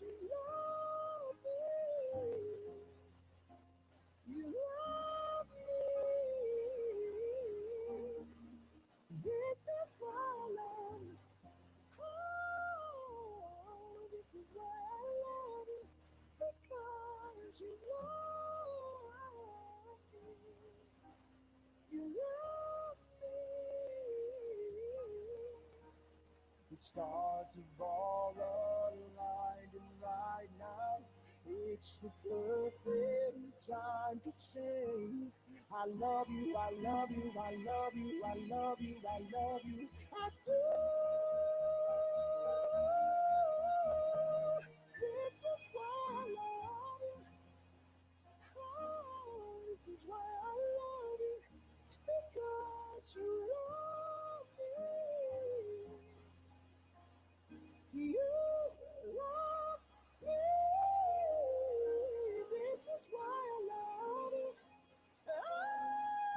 you love me. You love me. This is why I love you. Oh, this is why I love you. Because you love me. You love me. The stars have all aligned, and right now it's the perfect time to sing. I love you, I love you, I love you, I love you, I love you. I do. This is why I love you. Oh, this is why I love you. Because you love me. You love me. This is why I love you.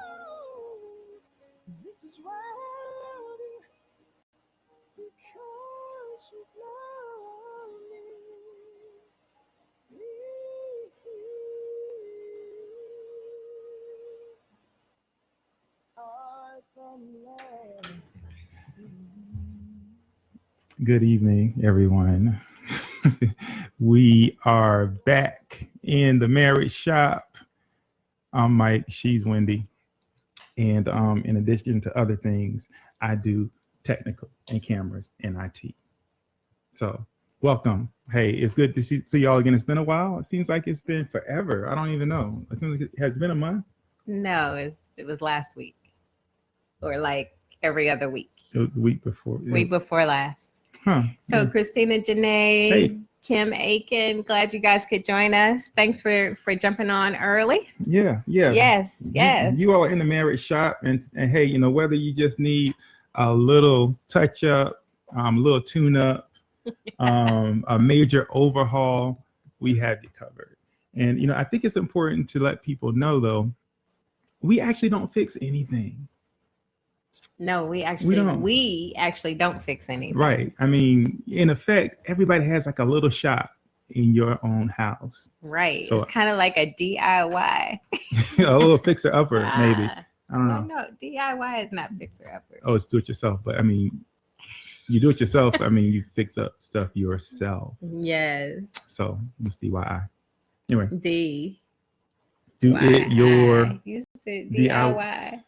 Oh, this is why I love you. Because you love me. I found love. Good evening, everyone. We are back in the marriage shop. I'm Mike, she's Wendy. And in addition to other things, I do technical and cameras and IT. So welcome. Hey, it's good to see y'all again. It's been a while. It seems like it's been forever. I don't even know. It seems like it has been a month. No, it was last week, or like every other week. It was the week before. Week before last. Huh. So Christina, Janae, Hey. Kim Aiken, glad you guys could join us. Thanks for jumping on early. Yeah. Yes. You all are in the marriage shop, and hey, you know, whether you just need a little touch up, a little tune up, a major overhaul, we have you covered. And you know, I think it's important to let people know, though, we actually don't fix anything. No, we actually don't fix anything. Right. I mean, in effect, everybody has like a little shop in your own house. Right. So, it's kind of like a DIY. A little fixer upper, maybe. I don't know. No, DIY is not fixer upper. Oh, it's do it yourself. But I mean, you do it yourself. I mean, you fix up stuff yourself. Yes. So it's DIY. Anyway. Do it your You said DIY.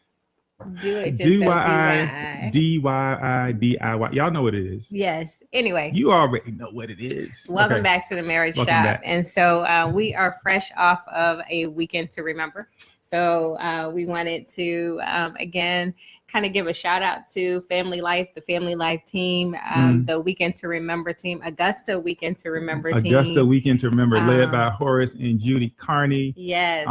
Do it just DIY. Y'all know what it is. Yes. Anyway. You already know what it is. Welcome back to the marriage shop. Back. And so we are fresh off of a weekend to remember. So we wanted to, again, kind of give a shout out to Family Life, the Family Life team, the Weekend to Remember team, Augusta Weekend to Remember team. Augusta Weekend to Remember, led by Horace and Judy Carney. Yes.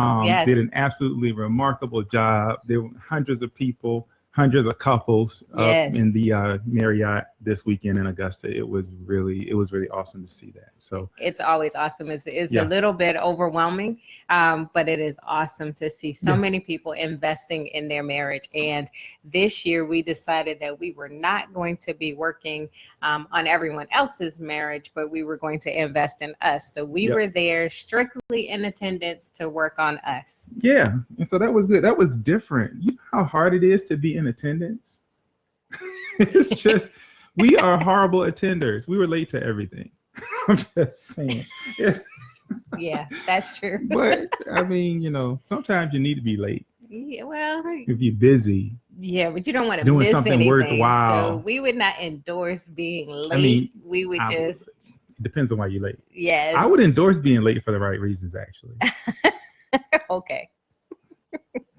Did an absolutely remarkable job. There were hundreds of people, hundreds of couples up in the Marriott this weekend in Augusta. It was really awesome to see that. So it's always awesome. It's a little bit overwhelming, but it is awesome to see so many people investing in their marriage. And this year we decided that we were not going to be working on everyone else's marriage, but we were going to invest in us. So we were there strictly in attendance to work on us. Yeah. And so that was good. That was different. You know how hard it is to be in attendance? It's just, we are horrible attenders. We were late to everything. I'm just saying. Yeah, that's true. But I mean, you know, sometimes you need to be late. Yeah, well, if you're busy. Yeah, but you don't want to doing miss something anything. Worthwhile. So we would not endorse being late. I mean, we would just. It depends on why you're late. Yes. I would endorse being late for the right reasons, actually. Okay.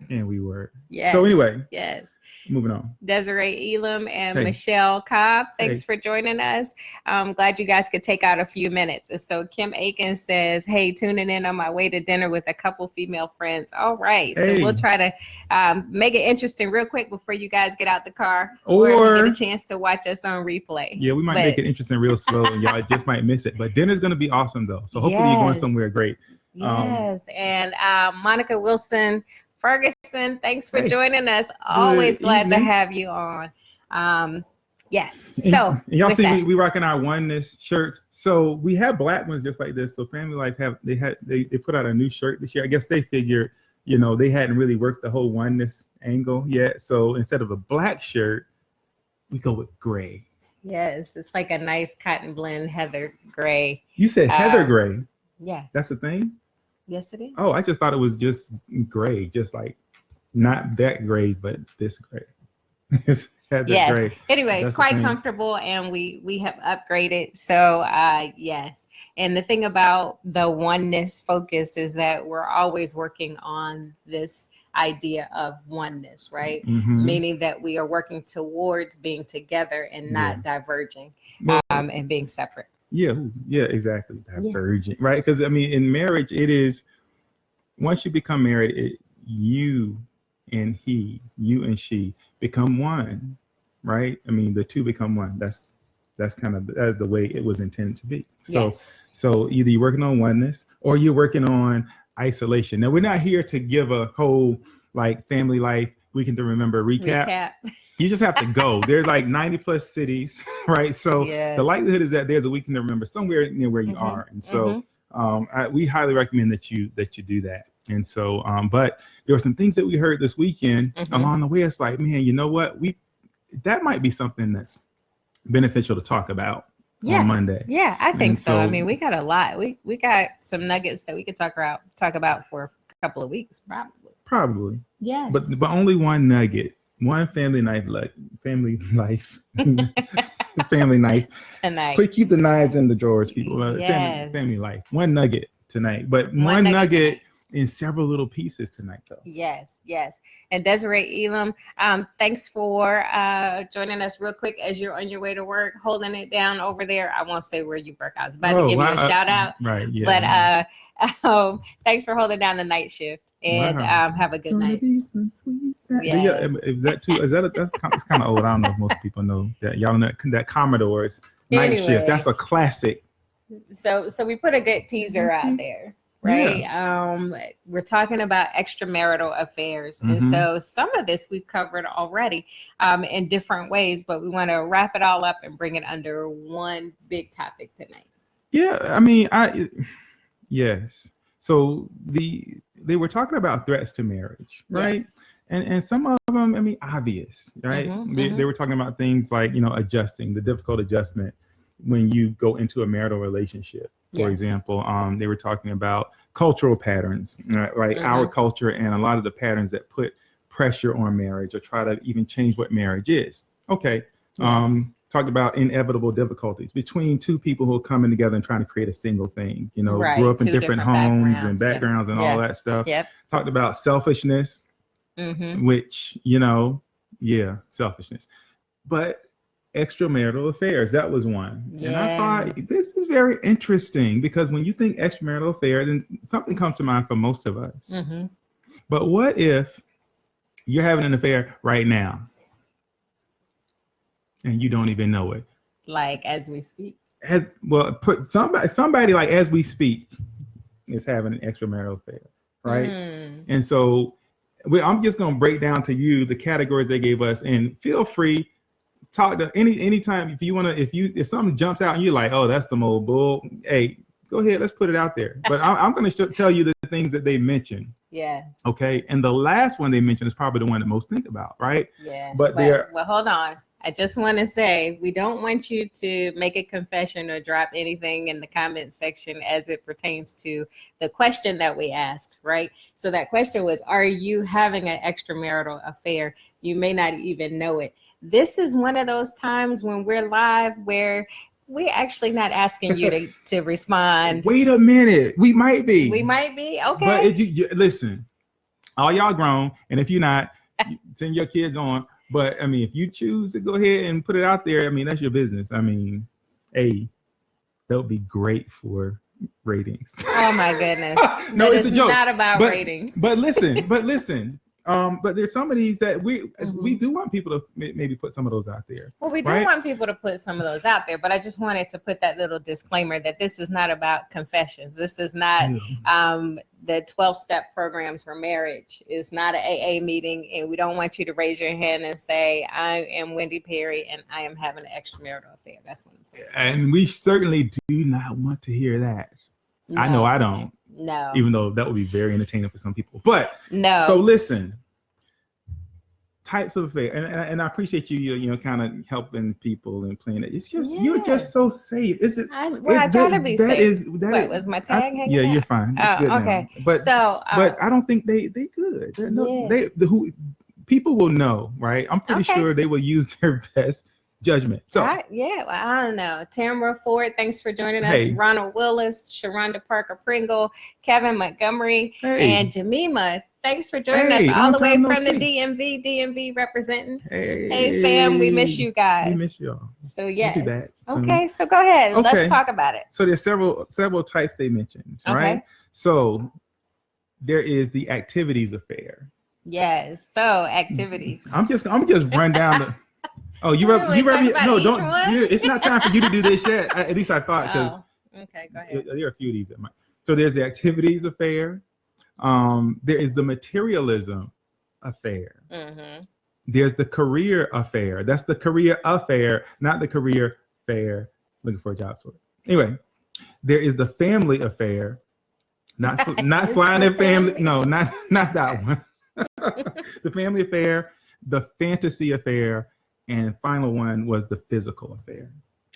And we were. Yes. So anyway. Yes. Moving on. Desiree Elam and Michelle Cobb, thanks for joining us. I'm glad you guys could take out a few minutes. And so Kim Aiken says, hey, tuning in on my way to dinner with a couple female friends. All right. So we'll try to make it interesting real quick before you guys get out the car or you get a chance to watch us on replay. Yeah, we might make it interesting real slow and y'all just might miss it. But dinner's going to be awesome, though. So hopefully you're going somewhere great. Yes. And Monica Wilson Ferguson, thanks for joining us. Always glad to have you on. Yes. And, So and y'all with see, that, we rocking our oneness shirts. So we have black ones just like this. So Family Life they put out a new shirt this year. I guess they figured, they hadn't really worked the whole oneness angle yet. So instead of a black shirt, we go with gray. yes, it's like a nice cotton blend heather gray. You said heather gray. Yes. That's the thing? Yes, it is. Oh, I just thought it was just gray, just like not that gray, but this gray. It's heather gray. Anyway, That's quite comfortable, and we have upgraded. So yes. And the thing about the oneness focus is that we're always working on this idea of oneness, right? Mm-hmm. Meaning that we are working towards being together and not diverging, and being separate. Yeah, exactly. Divergent, right? Because I mean, in marriage, it is once you become married, you and you and she become one, right? I mean, the two become one. That's the way it was intended to be. So, so either you're working on oneness or you're working on isolation. Now, we're not here to give a whole like family life weekend to remember recap. You just have to go. There's like 90 plus cities, right? So the likelihood is that there's a weekend to remember somewhere near where you are. And so we highly recommend that you do that. And so, but there were some things that we heard this weekend along the way. It's like, man, you know what? That might be something that's beneficial to talk about on Monday. Yeah, I think so. I mean, we got a lot. We got some nuggets that we could talk about for a couple of weeks, probably. Probably. Yes. But only one nugget. One family life family knife tonight. Please keep the knives in the drawers, people. Family life. One nugget tonight, but one nugget in several little pieces tonight, though. Yes. And Desiree Elam, thanks for joining us real quick as you're on your way to work, holding it down over there. I won't say where you work. I was about to give you a shout out. Right. Yeah. But thanks for holding down the night shift, and have a good night. Be some sweet is that too? It's kind of old. I don't know if most people know that. Y'all know that Commodore's night shift. That's a classic. So we put a good teaser out there. Right. Yeah. We're talking about extramarital affairs. And so some of this we've covered already in different ways, but we want to wrap it all up and bring it under one big topic tonight. Yeah. I mean, yes. So they were talking about threats to marriage, right? Yes. And some of them, I mean, obvious, right? They were talking about things like, adjusting, the difficult adjustment when you go into a marital relationship. For example, they were talking about cultural patterns, right? Our culture and a lot of the patterns that put pressure on marriage or try to even change what marriage is. Okay. Talked about inevitable difficulties between two people who are coming together and trying to create a single thing, grew up in different homes and backgrounds and all that stuff. Talked about selfishness, which, selfishness. But extramarital affairs, that was one. Yes. And I thought this is very interesting because when you think extramarital affair, then something comes to mind for most of us. But what if you're having an affair right now and you don't even know it? Like as we speak? Put somebody like as we speak is having an extramarital affair, right? And so I'm just going to break down to you the categories they gave us, and feel free. Talk to anytime if you want to, if something jumps out and you're like, oh, that's some old bull. Hey, go ahead, let's put it out there. But I'm going to tell you the things that they mentioned. Yes. Okay. And the last one they mentioned is probably the one that most think about, right? Yeah. But hold on. I just want to say we don't want you to make a confession or drop anything in the comment section as it pertains to the question that we asked, right? So that question was, are you having an extramarital affair? You may not even know it. This is one of those times when we're live where we're actually not asking you to respond. Wait a minute. We might be. Okay. But listen, all y'all grown. And if you're not, send your kids on. But I mean, if you choose to go ahead and put it out there, I mean, that's your business. I mean, hey, that would be great for ratings. Oh my goodness. No, it's a joke. Not about ratings. But listen, But there's some of these that we do want people to maybe put some of those out there. Well, we do want people to put some of those out there, but I just wanted to put that little disclaimer that this is not about confessions. This is not the 12-step programs for marriage. It's not an AA meeting, and we don't want you to raise your hand and say, I am Wendy Perry and I am having an extramarital affair. That's what I'm saying. And we certainly do not want to hear that. No. I know I don't. No. Even though that would be very entertaining for some people. But no. So listen, types of affair, and I appreciate you kind of helping people and playing it. It's just you're just so safe. Is it? I try to be safe. Was my tag hanging? Yeah, you're fine. It's good okay. Now. But but I don't think they good. People will know, right? I'm pretty sure they will use their best judgment. So I don't know. Tamara Ford, thanks for joining us. Ronald Willis, Sharonda Parker Pringle, Kevin Montgomery, and Jemima. Thanks for joining us all the way from the DMV representing. Hey fam, we miss you guys. We miss y'all. So yes. Okay, so go ahead. Okay. Let's talk about it. So there's several types they mentioned, right? So there is the activities affair. Yes. So activities. I'm just run down the. Oh, you ready? No, don't. It's not time for you to do this yet. At least I thought, because. Okay, go ahead. There are a few of these that might. So there's the activities affair. There is the materialism affair. Mm-hmm. There's the career affair. That's the career affair, not the career fair. Looking for a job sort of. Anyway, there is the family affair. Not sliding in family. No, not that one. The family affair, the fantasy affair, and final one was the physical affair.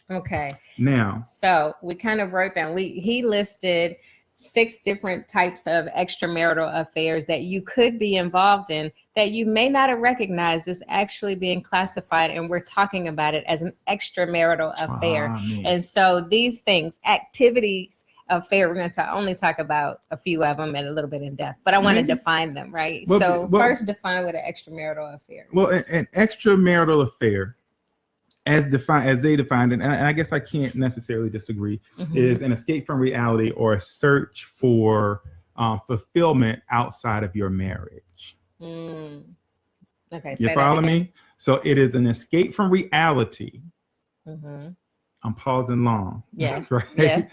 Okay. Now, so we kind of wrote down. He listed 6 different types of extramarital affairs that you could be involved in that you may not have recognized as actually being classified, and we're talking about it as an extramarital affair. And so these things, activities affair, we're going to only talk about a few of them and a little bit in depth, but I want to define them, right? First define what an extramarital affair is. Well, an extramarital affair, as they defined it, and I guess I can't necessarily disagree, is an escape from reality or a search for fulfillment outside of your marriage. Okay, you follow me? So it is an escape from reality. I'm pausing long. Yeah. Right? Yeah.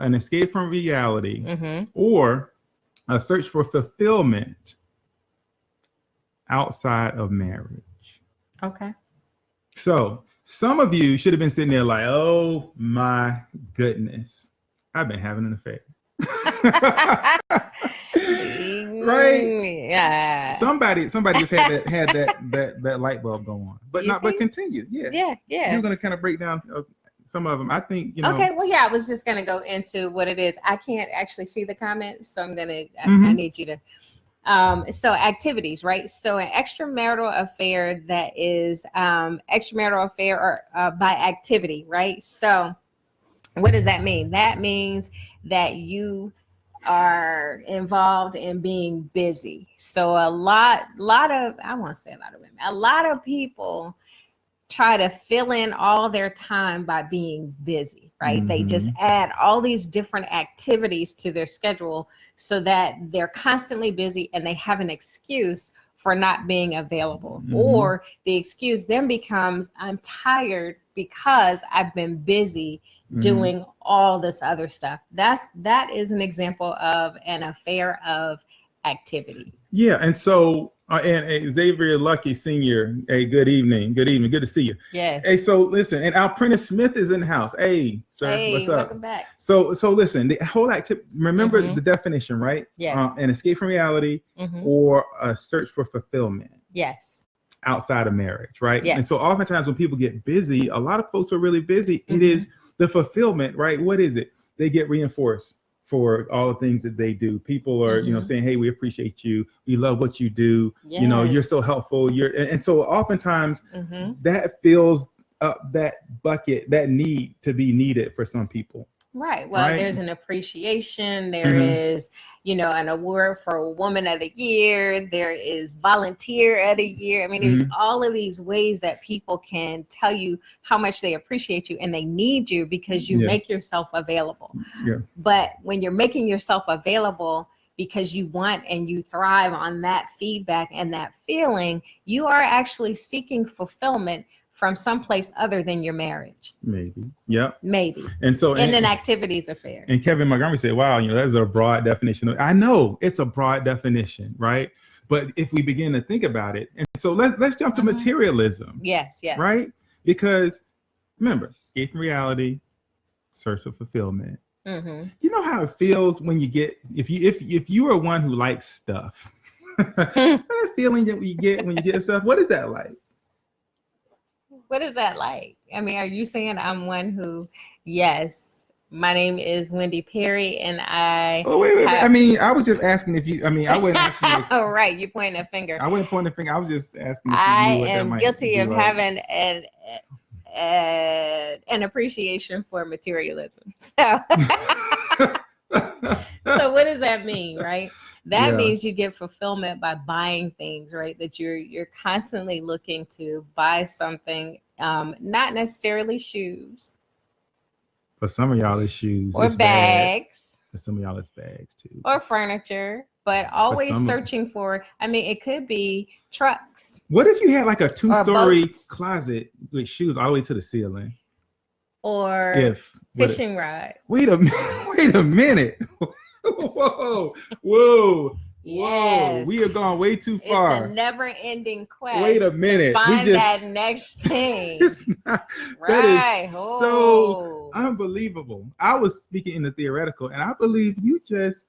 An escape from reality or a search for fulfillment outside of marriage. Okay. So some of you should have been sitting there like, oh my goodness, I've been having an affair. Right? Yeah. Somebody just had that light bulb go on. But continue. Yeah. You're gonna kind of break down some of them. I think, Okay, well, I was just gonna go into what it is. I can't actually see the comments, so I need you to. So activities, right? So an extramarital affair that is extramarital affair or by activity, right? So what does that mean? That means that you are involved in being busy. So a lot of, I won't say a lot of women, a lot of people try to fill in all their time by being busy, right? They just add all these different activities to their schedule so that they're constantly busy and they have an excuse for not being available. Or the excuse then becomes, I'm tired because I've been busy doing all this other stuff. That is an example of an affair of activity. Yeah, and so and Xavier Lucky Sr., hey, good evening, good to see you. Yes. Hey, so listen, and Alprentice Smith is in the house. Hey, sir, what's up? Welcome back. So listen, the whole activity, remember the definition, right? Yes. An escape from reality or a search for fulfillment. Yes. Outside of marriage, right? Yes. And so oftentimes when people get busy, a lot of folks are really busy. It is the fulfillment, right? What is it? They get reinforced for all the things that they do. People are, saying, hey, we appreciate you. We love what you do. Yes. You're so helpful. And so oftentimes that fills up that bucket, that need to be needed for some people. Right. Well, there's an appreciation. There is, an award for Woman of the Year. There is Volunteer of the Year. I mean, there's all of these ways that people can tell you how much they appreciate you and they need you because you make yourself available. Yeah. But when you're making yourself available, because you want and you thrive on that feedback and that feeling, you are actually seeking fulfillment from someplace other than your marriage. Maybe. Yep. Maybe. And so in an activities affair. And Kevin Montgomery said, wow, that's a broad definition. I know it's a broad definition, right? But if we begin to think about it, and so let's jump to materialism. Yes. Right? Because remember, escape from reality, search for fulfillment. You know how it feels when you get, if you are one who likes stuff, that feeling that you get when you get stuff, what is that like? What is that like? I mean, are you saying I'm one who, yes, my name is Wendy Perry and I... Oh, wait. I mean, I was just asking if you, I wasn't asking you. Oh, right. You're pointing a finger. I wasn't pointing a finger. I was just asking if I you knew what that am might guilty be of like. having an appreciation for materialism. So, so what does that mean, right? That means you get fulfillment by buying things, right? That you're constantly looking to buy something, not necessarily shoes. For some of y'all, it's shoes or bags. For some of y'all, it's bags too. Or furniture, but always searching for, I mean, it could be trucks. What if you had like a 2-story closet with shoes all the way to the ceiling? Or fishing rod. Wait a minute. Whoa. Yes. We have gone way too far. It's a never-ending quest. Wait a minute. To find that next thing. That is so unbelievable. I was speaking in the theoretical, and I believe you just...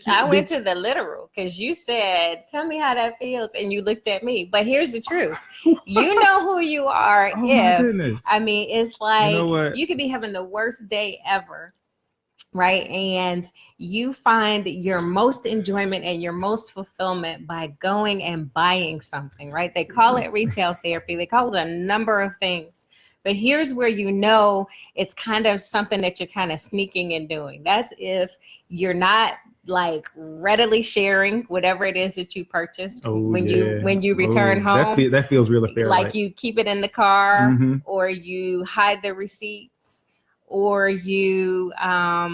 I went to the literal because you said, tell me how that feels. And you looked at me. But here's the truth. You know who you are. Oh, my goodness. I mean, it's like you could be having the worst day ever. Right. And you find your most enjoyment and your most fulfillment by going and buying something. Right. They call it retail therapy. They call it a number of things. But here's where it's kind of something that you're kind of sneaking and doing. That's if you're not like readily sharing whatever it is that you purchased when you return home. That feels really fair. Like you keep it in the car or you hide the receipts or you I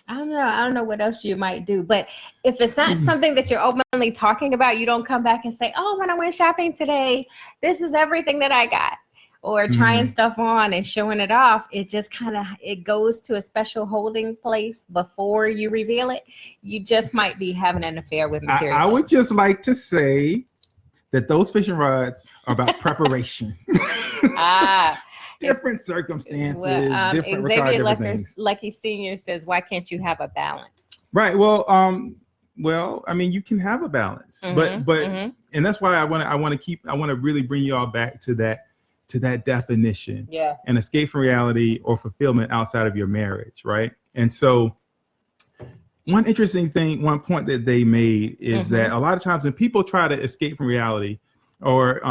don't know what else you might do. But if it's not something that you're openly talking about, you don't come back and say, oh, when I went shopping today, this is everything that I got. Or trying stuff on and showing it off. It just it goes to a special holding place before you reveal it. You just might be having an affair with material. I would just like to say that those fishing rods are about preparation. Different circumstances, different Xavier things. Lucky Senior says, why can't you have a balance? Right. Well, I mean, you can have a balance, but and that's why I want to really bring you all back to that definition. Yeah. And escape from reality or fulfillment outside of your marriage, right? And so one point that they made is that a lot of times when people try to escape from reality or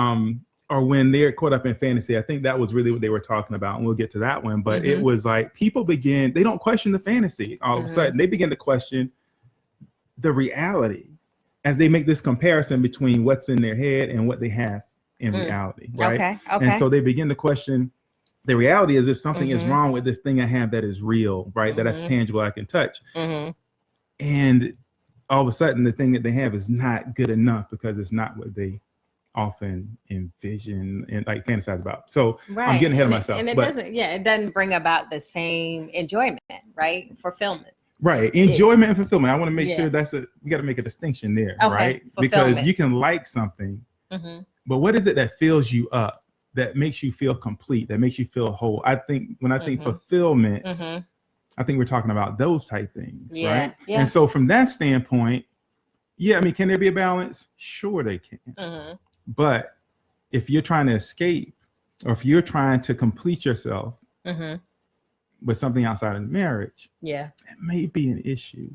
when they're caught up in fantasy, I think that was really what they were talking about, and we'll get to that one. But it was like people they don't question the fantasy all of a sudden. They begin to question the reality as they make this comparison between what's in their head and what they have in reality, right? Okay. And so they begin to question the reality is if something is wrong with this thing I have that is real, right? That's tangible, I can touch. And all of a sudden the thing that they have is not good enough because it's not what they often envision and like fantasize about. So I'm getting ahead of myself. And it doesn't bring about the same enjoyment, right? Fulfillment. Right. Enjoyment and fulfillment. I want to make sure we got to make a distinction there, right? Because you can like something, but what is it that fills you up, that makes you feel complete, that makes you feel whole? I think when I think fulfillment, I think we're talking about those type things, right? Yeah. And so from that standpoint, I mean, can there be a balance? Sure they can. But if you're trying to escape or if you're trying to complete yourself with something outside of marriage, it may be an issue.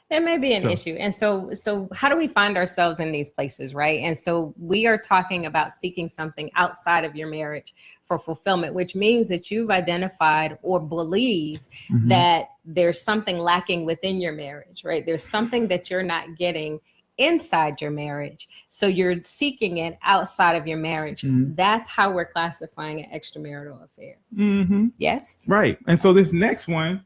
It may be an issue. And so how do we find ourselves in these places, right? And so we are talking about seeking something outside of your marriage for fulfillment, which means that you've identified or believe that there's something lacking within your marriage, right? There's something that you're not getting inside your marriage. So you're seeking it outside of your marriage. That's how we're classifying an extramarital affair. Yes? Right. And so this next one,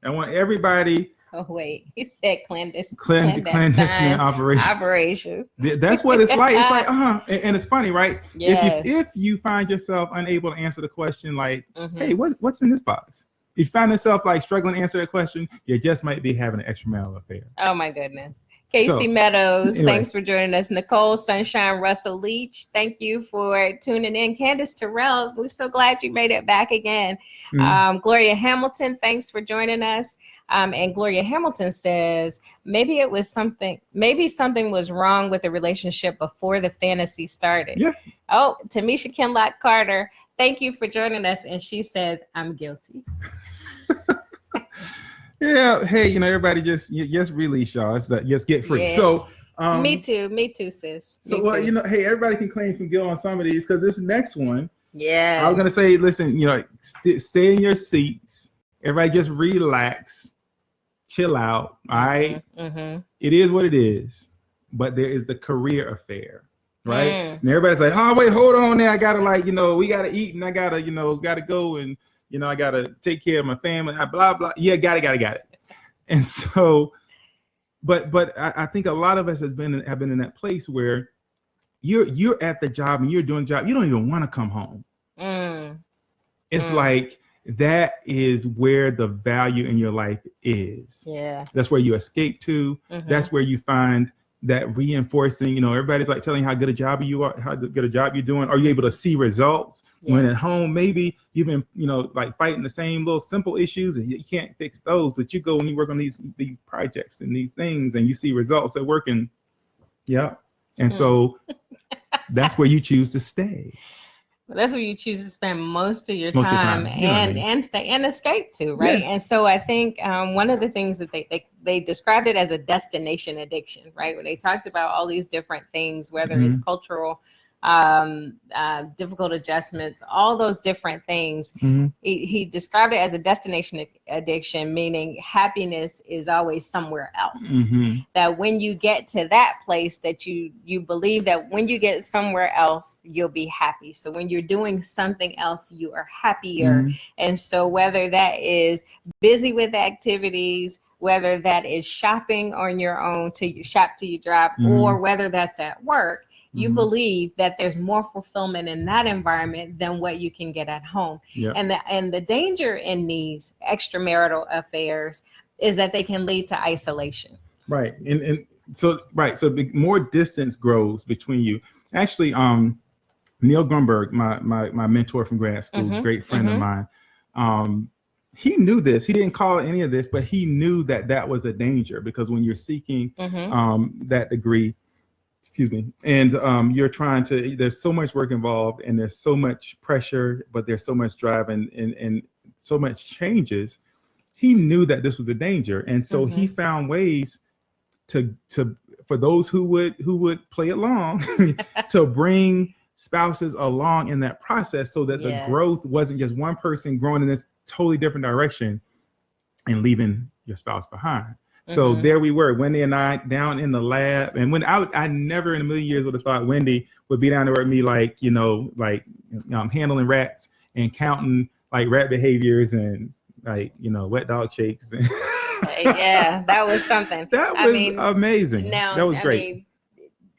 I want everybody Oh wait, he said clandestine operation. That's what it's like. It's like, and it's funny, right? Yes. If you find yourself unable to answer the question, like, Mm-hmm. hey, what's in this box? If you find yourself like struggling to answer that question, you just might be having an extramarital affair. Oh my goodness. Casey Meadows, anyway. Thanks for joining us. Nicole Sunshine Russell Leach, thank you for tuning in. Candace Terrell, we're so glad you made it back again. Mm-hmm. Gloria Hamilton, thanks for joining us. And Gloria Hamilton says, maybe something was wrong with the relationship before the fantasy started. Yeah. Oh, Tamisha Kinlock Carter, thank you for joining us. And she says, I'm guilty. Yeah, hey, everybody just release y'all. It's that just get free. Yeah. So me too, sis. So hey, everybody can claim some guilt on some of these because this next one, yeah, I was gonna say, listen, stay in your seats. Everybody just relax, chill out. All right, It is what it is, but there is the career affair, right? And everybody's like, oh wait, hold on, there, I gotta we gotta eat, and I gotta gotta go and. I got to take care of my family, blah, blah. Yeah, got it. And so, but I think a lot of us have been in that place where you're at the job and you're doing the job. You don't even want to come home. It's like that is where the value in your life is. Yeah. That's where you escape to. That's where you find that reinforcing, everybody's like telling you how good a job you are, how good a job you're doing. Are you able to see results? Yeah. When at home, maybe you've been, like fighting the same little simple issues and you can't fix those, but you go and you work on these projects and these things and you see results that working. Yeah. And so that's where you choose to stay. Well, that's where you choose to spend most of your time. And stay and escape to, right? Yeah. And so I think one of the things that they described it as a destination addiction, right? When they talked about all these different things, whether it's cultural, difficult adjustments, all those different things. He described it as a destination addiction, meaning happiness is always somewhere else. That when you get to that place, that you believe that when you get somewhere else, you'll be happy. So when you're doing something else, you are happier. And so whether that is busy with activities, whether that is shopping on your own till you shop till you drop, or whether that's at work, you believe that there's more fulfillment in that environment than what you can get at home. Yep. And the danger in these extramarital affairs is that they can lead to isolation. Right. And so more distance grows between you. Actually, Neil Grunberg, my mentor from grad school, great friend of mine, he knew this. He didn't call any of this, but he knew that was a danger, because when you're seeking that degree, and you're trying to, there's so much work involved and there's so much pressure, but there's so much drive and so much changes. He knew that this was a danger. And so he found ways to for those who would play along to bring spouses along in that process, so that the growth wasn't just one person growing in this totally different direction and leaving your spouse behind. So there we were, Wendy and I down in the lab. And when I never in a million years would have thought Wendy would be down there with me, handling rats and counting like rat behaviors and wet dog shakes. Yeah, that was something. That was amazing. That was great.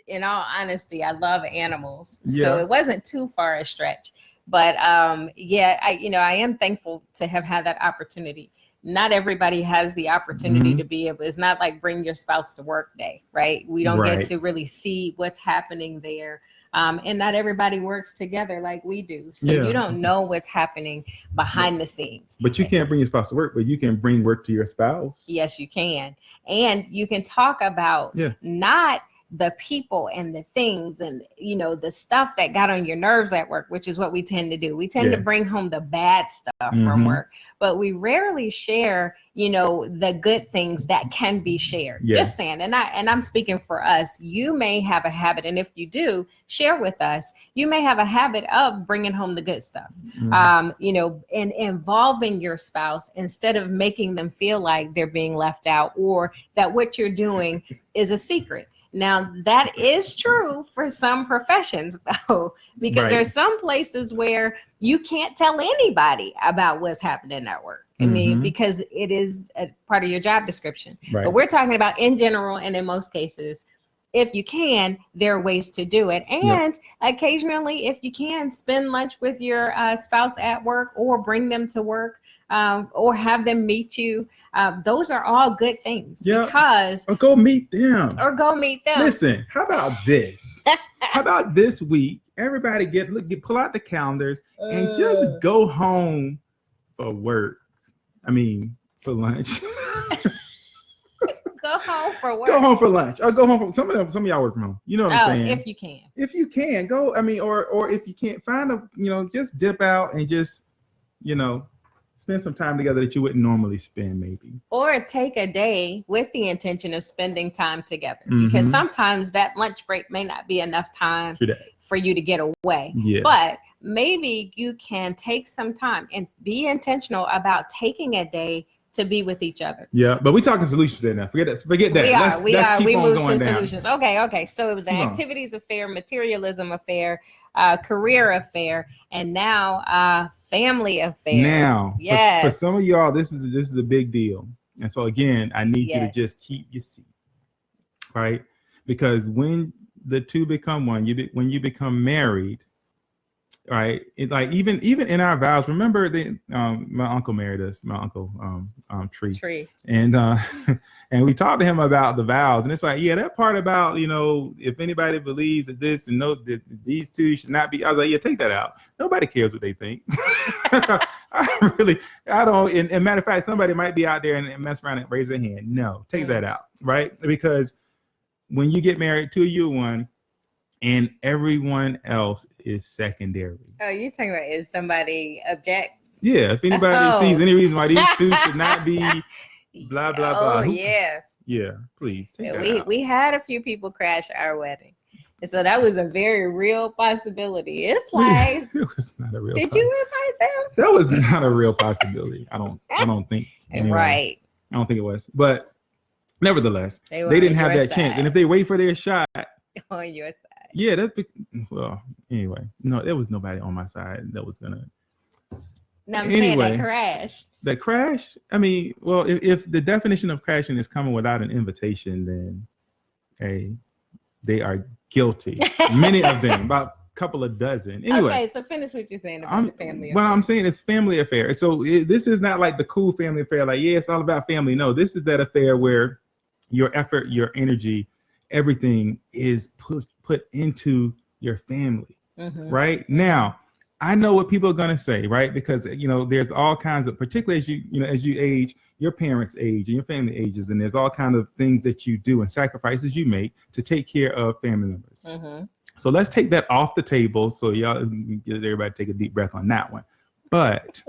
In all honesty, I love animals. So it wasn't too far a stretch. But I am thankful to have had that opportunity. Not everybody has the opportunity to be able, it's not like bring your spouse to work day, right? We don't get to really see what's happening there. And not everybody works together like we do. So you don't know what's happening behind the scenes. But you can't bring your spouse to work, but you can bring work to your spouse. Yes, you can. And you can talk about not the people and the things and, the stuff that got on your nerves at work, which is what we tend to do. We tend to bring home the bad stuff from work, but we rarely share, the good things that can be shared. Just saying. And I'm speaking for us. You may have a habit, and if you do, share with us. You may have a habit of bringing home the good stuff, and involving your spouse instead of making them feel like they're being left out or that what you're doing is a secret. Now, that is true for some professions, though, because there's some places where you can't tell anybody about what's happening at work. I mean, because it is a part of your job description. Right. But we're talking about in general, and in most cases, if you can, there are ways to do it. And occasionally, if you can, spend lunch with your spouse at work, or bring them to work, or have them meet you. Those are all good things. Because or go meet them. Listen, how about this? How about this week? Everybody pull out the calendars and just go home for work. I mean, for lunch. Go home for work. Go home for lunch. Or go home for some of y'all work from home. You know what I'm saying? If you can. If you can, go. I mean, or if you can't, find just dip out and just, spend some time together that you wouldn't normally spend, maybe. Or take a day with the intention of spending time together. Because sometimes that lunch break may not be enough time for you to get away. Yeah. But maybe you can take some time and be intentional about taking a day to be with each other. Yeah, but we're talking solutions there now. Forget that. We moved to solutions. Okay. So it was an activities affair, materialism affair, career affair, and now family affair. Now, for some of y'all, this is a big deal. And so again, I need you to just keep your seat, right? Because when the two become one, when you become married, right? Like even in our vows, remember my uncle married us, my uncle Tree. And and we talked to him about the vows, and it's like, that part about, if anybody believes that this and know that these two should not be, I was like, take that out. Nobody cares what they think. I don't. And matter of fact, somebody might be out there and mess around and raise their hand. No, take that out, right? Because when you get married, two of you are one, and everyone else is secondary. Oh, you're talking about if somebody objects? Yeah, if anybody sees any reason why these two should not be blah, blah, blah. Oh, yeah. Yeah, please take that out. We had a few people crash our wedding. And so that was a very real possibility. It's like, it was not a real did you invite them? That was not a real possibility. I don't think. Anyway. Right. I don't think it was. But nevertheless, they didn't have that chance. And if they wait for their shot. On your side. Yeah, anyway. No, there was nobody on my side that was gonna. No, I'm saying they crashed. That crash? I mean, well, if the definition of crashing is coming without an invitation, then hey, they are guilty. Many of them, about a couple of dozen. Anyway. Okay, so finish what you're saying about the family affair. Well, I'm saying it's family affair. So this is not like the cool family affair, like, it's all about family. No, this is that affair where your effort, your energy, everything is put into your family, right? Now, I know what people are going to say, right? Because, there's all kinds of, particularly as you age, your parents age and your family ages, and there's all kinds of things that you do and sacrifices you make to take care of family members. So let's take that off the table. So everybody take a deep breath on that one. But,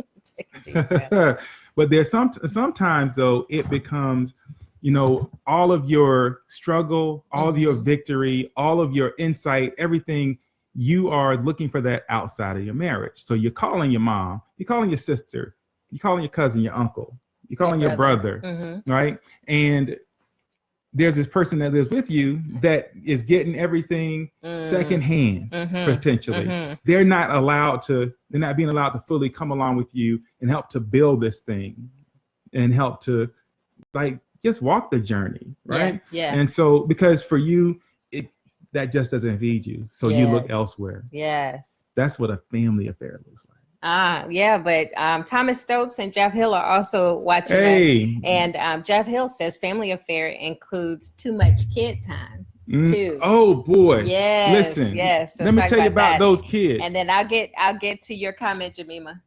but there's sometimes though, it becomes, all of your struggle, all of your victory, all of your insight, everything, you are looking for that outside of your marriage. So you're calling your mom, you're calling your sister, you're calling your cousin, your uncle, you're calling your brother, right? And there's this person that lives with you that is getting everything secondhand, potentially. They're not being allowed to fully come along with you and help to build this thing and help to just walk the journry, right? Yeah. And so, because for you, that just doesn't feed you. So you look elsewhere. Yes. That's what a family affair looks like. But Thomas Stokes and Jeff Hill are also watching us. And Jeff Hill says family affair includes too much kid time too. Oh boy. Yes. Listen. Yes. Let me tell you about those kids. And then I'll get to your comment, Jemima.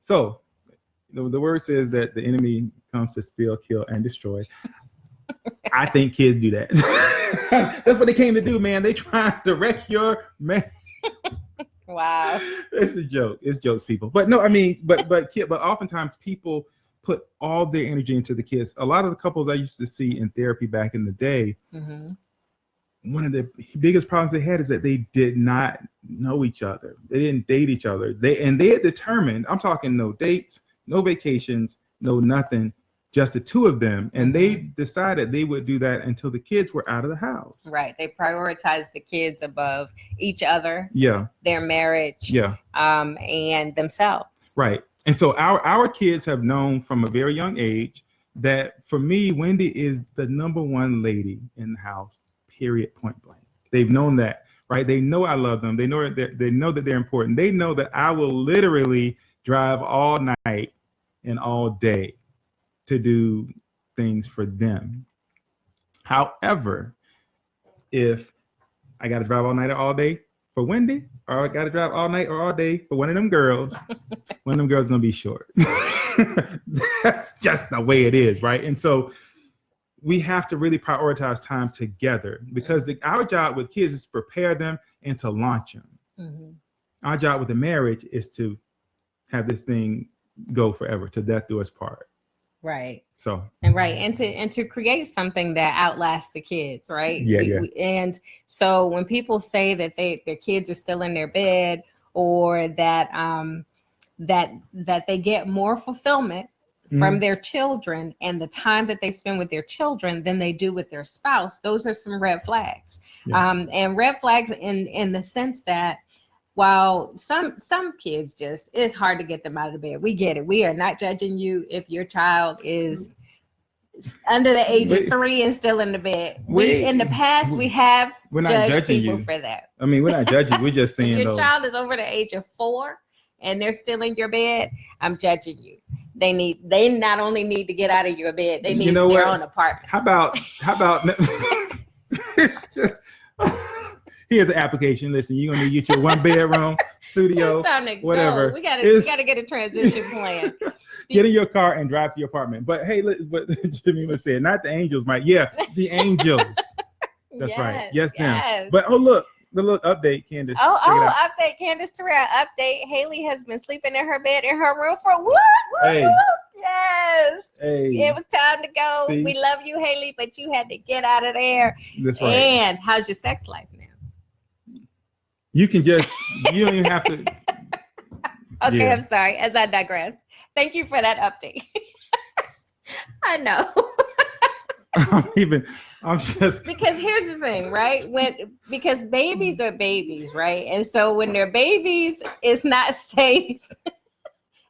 So the word says that the enemy comes to steal, kill, and destroy. I think kids do that. That's what they came to do, man. They trying to wreck your man. Wow. It's a joke. It's jokes, people. But no, I mean, but oftentimes people put all their energy into the kids. A lot of the couples I used to see in therapy back in the day, one of the biggest problems they had is that they did not know each other. They didn't date each other. They had determined, I'm talking no dates, no vacations, no nothing, just the two of them. And they decided they would do that until the kids were out of the house. Right. They prioritized the kids above each other. Yeah. Their marriage. Yeah. And themselves. Right. And so our kids have known from a very young age that for me, Wendy is the number one lady in the house, period, point blank. They've known that, right? They know I love them. They know that they're important. They know that I will literally drive all night and all day to do things for them. However, if I got to drive all night or all day for Wendy, or I got to drive all night or all day for one of them girls, one of them girls is going to be short. That's just the way it is, right? And so we have to really prioritize time together, because our job with kids is to prepare them and to launch them. Mm-hmm. Our job with the marriage is to have this thing go forever, to death do us part. Right. So and to create something that outlasts the kids, right? And so when people say that their kids are still in their bed, or that that they get more fulfillment from their children and the time that they spend with their children than they do with their spouse, those are some red flags. And red flags in the sense that while some kids it's hard to get them out of the bed. We get it. We are not judging you if your child is under the age of 3 and still in the bed. In the past, we have judged people for that. I mean, we're not judging. We're just saying if your child is over the age of 4 and they're still in your bed, I'm judging you. They not only need to get out of your bed, they need their own apartment. How about it's just here's an application. Listen, you're gonna get your 1-bedroom studio, it's time to whatever. Go. We gotta get a transition plan. Get in your car and drive to your apartment. But hey, what Jemima said, not the angels, Mike. Yeah, the angels. That's right. Yes, them. But look, the little update, Candace. Update, Candace Terrell. Update. Haley has been sleeping in her bed in her room for what? Yes. Hey. It was time to go. See? We love you, Haley, but you had to get out of there. That's right. And how's your sex life now? You don't even have to. Okay, yeah. I'm sorry. As I digress. Thank you for that update. I know. I'm just because here's the thing, right? Because babies are babies, right? And so when they're babies, it's not safe.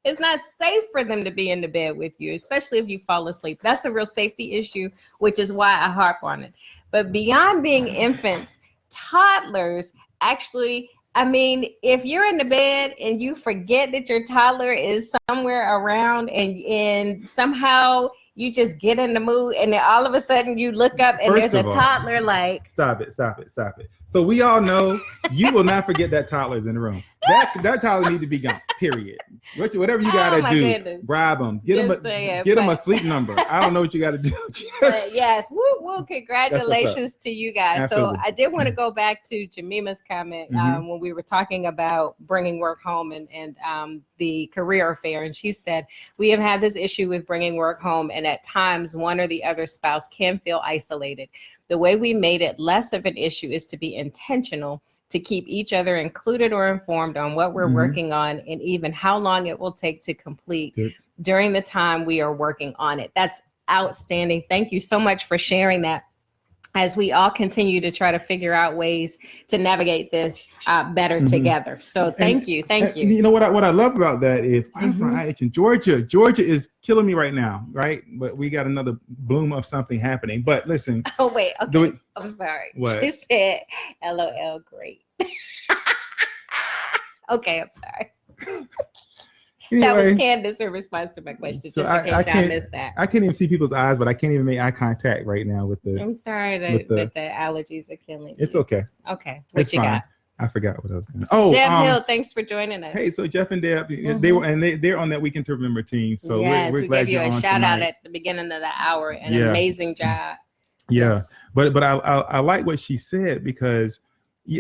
It's not safe for them to be in the bed with you, especially if you fall asleep. That's a real safety issue, which is why I harp on it. But beyond being infants, toddlers actually, I mean, if you're in the bed and you forget that your toddler is somewhere around and somehow you just get in the mood and then all of a sudden you look up and there's a toddler like... Stop it. So we all know you will not forget that toddler's in the room. That toddler needs to be gone, period. Whatever you got to do, goodness. Bribe them. Get them a sleep number. I don't know what you got to do. Yes, woo, congratulations to you guys. Absolutely. So I did want to go back to Jemima's comment when we were talking about bringing work home and the career affair. And she said, we have had this issue with bringing work home, and at times one or the other spouse can feel isolated. The way we made it less of an issue is to be intentional, to keep each other included or informed on what we're working on and even how long it will take to complete during the time we are working on it. That's outstanding. Thank you so much for sharing that, as we all continue to try to figure out ways to navigate this better together. So thank you. You know what I love about that is, why is my eye itching? Georgia is killing me right now, right? But we got another bloom of something happening. But listen. Oh, wait. Okay. I'm sorry. What? She said, LOL, great. Okay, I'm sorry. Anyway, that was Candace, her response to my question, so just in case y'all missed that. I can't even see people's eyes, but I can't even make eye contact right now with the... I'm sorry that the allergies are killing you. It's okay. Okay, what you got? I forgot what I was going to... Oh, Deb Hill, thanks for joining us. Hey, so Jeff and Deb, they're on that Weekend to Remember team. So yes, we're glad gave you you're a on shout tonight. out at the beginning of the hour. An amazing job. Yeah, yes. but I like what she said, because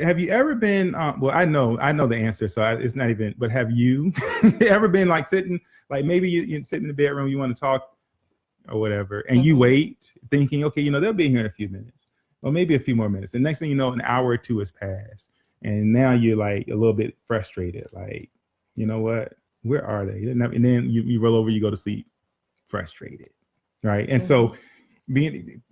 have you ever been? Well, I know the answer, so it's not even. But have you ever been like sitting, like maybe you're sitting in the bedroom, you want to talk or whatever, and you wait, thinking, okay, they'll be here in a few minutes, or maybe a few more minutes. And next thing you know, an hour or two has passed, and now you're like a little bit frustrated, like, you know what? Where are they? And then you roll over, you go to sleep, frustrated, right? And so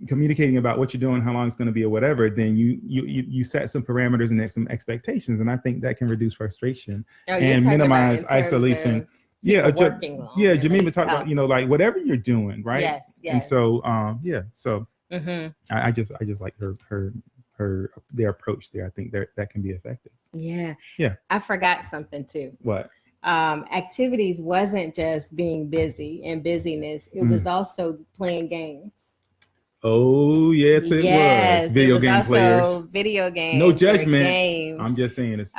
communicating about what you're doing, how long it's going to be or whatever, then you set some parameters and some expectations. And I think that can reduce frustration and minimize isolation. Yeah, working on. yeah, Jamima talked about, like whatever you're doing, right? Yes, yes. And so, so Mm-hmm. I just like their approach there. I think that can be effective. Yeah. Yeah. I forgot something too. What? Activities wasn't just being busy and busyness. It was also playing games. Oh, yes, it was. Video it was game also players. video games. No judgment. Games. I'm just saying it's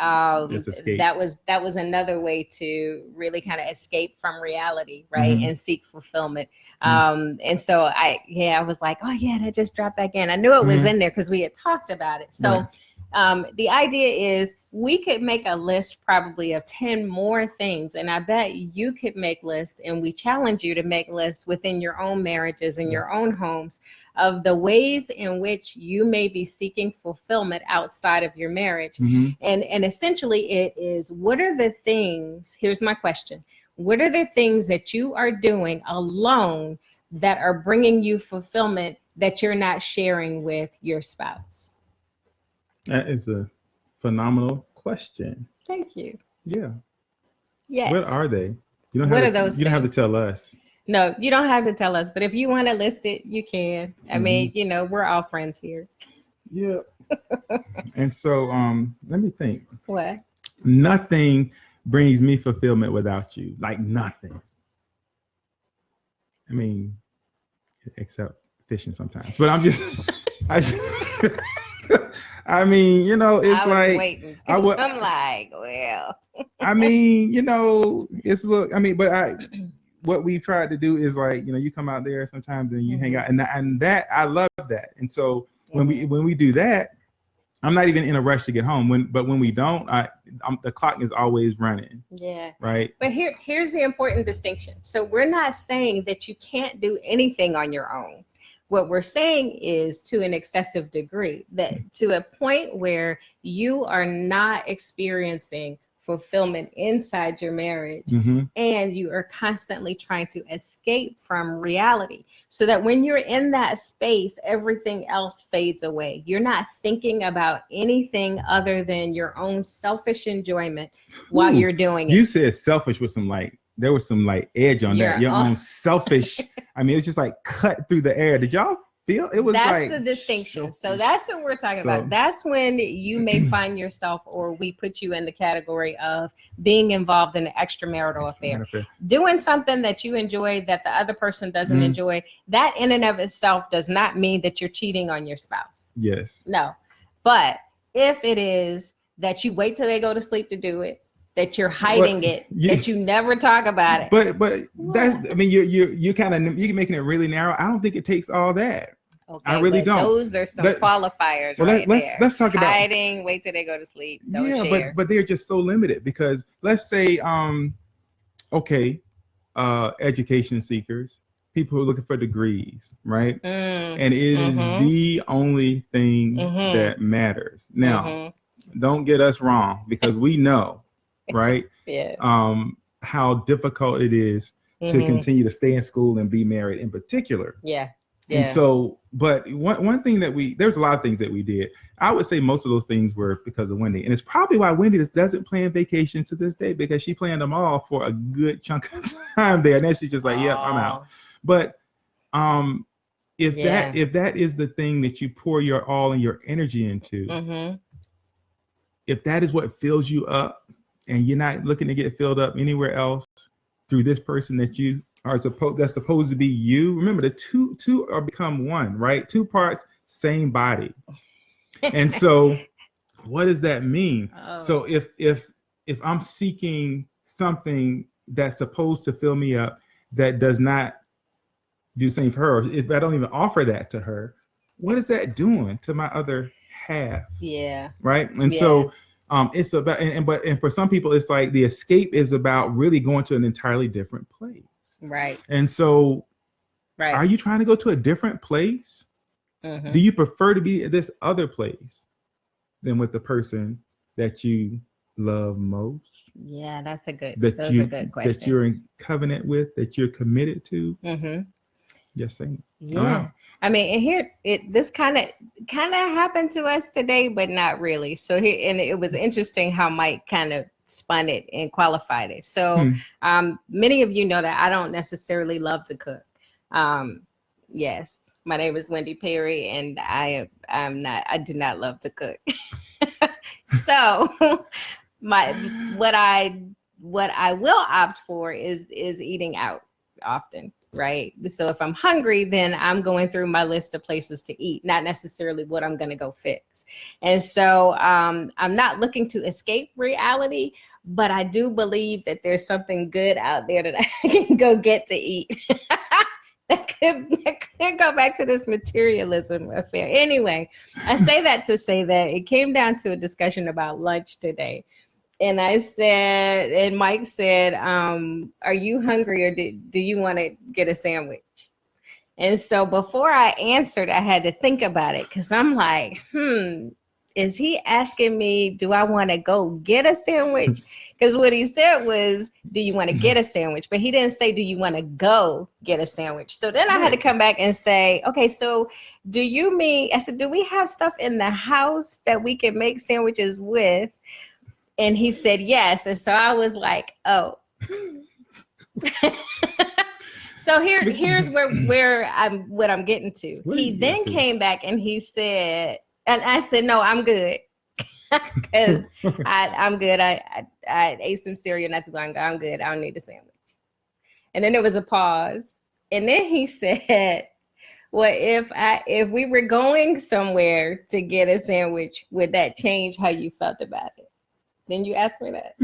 escape. That was another way to really kind of escape from reality, right? And seek fulfillment. And so I was like, oh yeah, that just dropped back in. I knew it was in there because we had talked about it. So the idea is we could make a list probably of 10 more things. And I bet you could make lists, and we challenge you to make lists within your own marriages and your own homes of the ways in which you may be seeking fulfillment outside of your marriage. And essentially it is, what are the things, here's my question, what are the things that you are doing alone that are bringing you fulfillment that you're not sharing with your spouse? That is a phenomenal question. Thank you. Yeah. Yes. What are they? What are those? You don't have to tell us. No, you don't have to tell us. But if you want to list it, you can. I mean, we're all friends here. Yeah. And so, let me think. What? Nothing brings me fulfillment without you. Like nothing. I mean, except fishing sometimes. But I'm just. I mean, it's like waiting. I'm like, well. I mean, it's what we've tried to do is like, you come out there sometimes and you hang out, and that I love that. And so when we do that, I'm not even in a rush to get home. But when we don't, the clock is always running. Yeah. Right. But here's the important distinction. So we're not saying that you can't do anything on your own. What we're saying is to an excessive degree, that to a point where you are not experiencing fulfillment inside your marriage and you are constantly trying to escape from reality, so that when you're in that space, everything else fades away. You're not thinking about anything other than your own selfish enjoyment while you're doing it. You said selfish with there was some edge on that. Your own selfish. I mean, it was just like cut through the air. Did y'all feel it was? That's the distinction. So that's what we're talking about. That's when you may find yourself, or we put you in the category of being involved in an extramarital affair. Doing something that you enjoy that the other person doesn't enjoy. That in and of itself does not mean that you're cheating on your spouse. Yes. No. But if it is that you wait till they go to sleep to do it, that you're hiding that you never talk about it. But that's, I mean, you're kind of, you're making it really narrow. I don't think it takes all that. Okay, I really don't. Those are some qualifiers. Well, let's talk about hiding, wait till they go to sleep. Don't share. but they're just so limited, because let's say, education seekers, people who are looking for degrees, right? And it is the only thing that matters. Now, don't get us wrong, because we know, right? How difficult it is to continue to stay in school and be married in particular. Yeah. And so, but one thing there's a lot of things that we did. I would say most of those things were because of Wendy. And it's probably why Wendy doesn't plan vacation to this day, because she planned them all for a good chunk of time there. And then she's just like, yep, I'm out. But if that is the thing that you pour your all and your energy into, if that is what fills you up, and you're not looking to get filled up anywhere else through this person that you are supposed to be you. Remember, the two are become one, right? Two parts, same body. And so what does that mean? So if I'm seeking something that's supposed to fill me up that does not do the same for her, or if I don't even offer that to her, what is that doing to my other half? Yeah. Right. And so it's about, and for some people, it's like the escape is about really going to an entirely different place. Right. And so, are you trying to go to a different place? Do you prefer to be at this other place than with the person that you love most? Yeah, those are good questions. That you're in covenant with, that you're committed to. Just saying. Yeah. I mean, and here this kind of happened to us today, but not really. So here, and it was interesting how Mike kind of spun it and qualified it. So many of you know that I don't necessarily love to cook. Yes, my name is Wendy Perry, and I do not love to cook. So what I will opt for is eating out often, right? So if I'm hungry, then I'm going through my list of places to eat, not necessarily what I'm going to go fix. And so I'm not looking to escape reality, but I do believe that there's something good out there that I can go get to eat. That could go back to this materialism affair. Anyway, I say that to say that it came down to a discussion about lunch today. And I said, and Mike said, are you hungry, or do you want to get a sandwich? And so before I answered, I had to think about it, because I'm like, is he asking me, do I want to go get a sandwich? Because what he said was, do you want to get a sandwich? But he didn't say, do you want to go get a sandwich? So then I had to come back and say, okay, so do you mean, I said, do we have stuff in the house that we can make sandwiches with? And he said, yes. And so I was like, oh. So here's what I'm getting to. He then came back and he said, and I said, no, I'm good. Because I'm good. I ate some cereal not too long ago. I'm good. I don't need a sandwich. And then there was a pause. And then he said, well, if we were going somewhere to get a sandwich, would that change how you felt about it? Then you asked me that.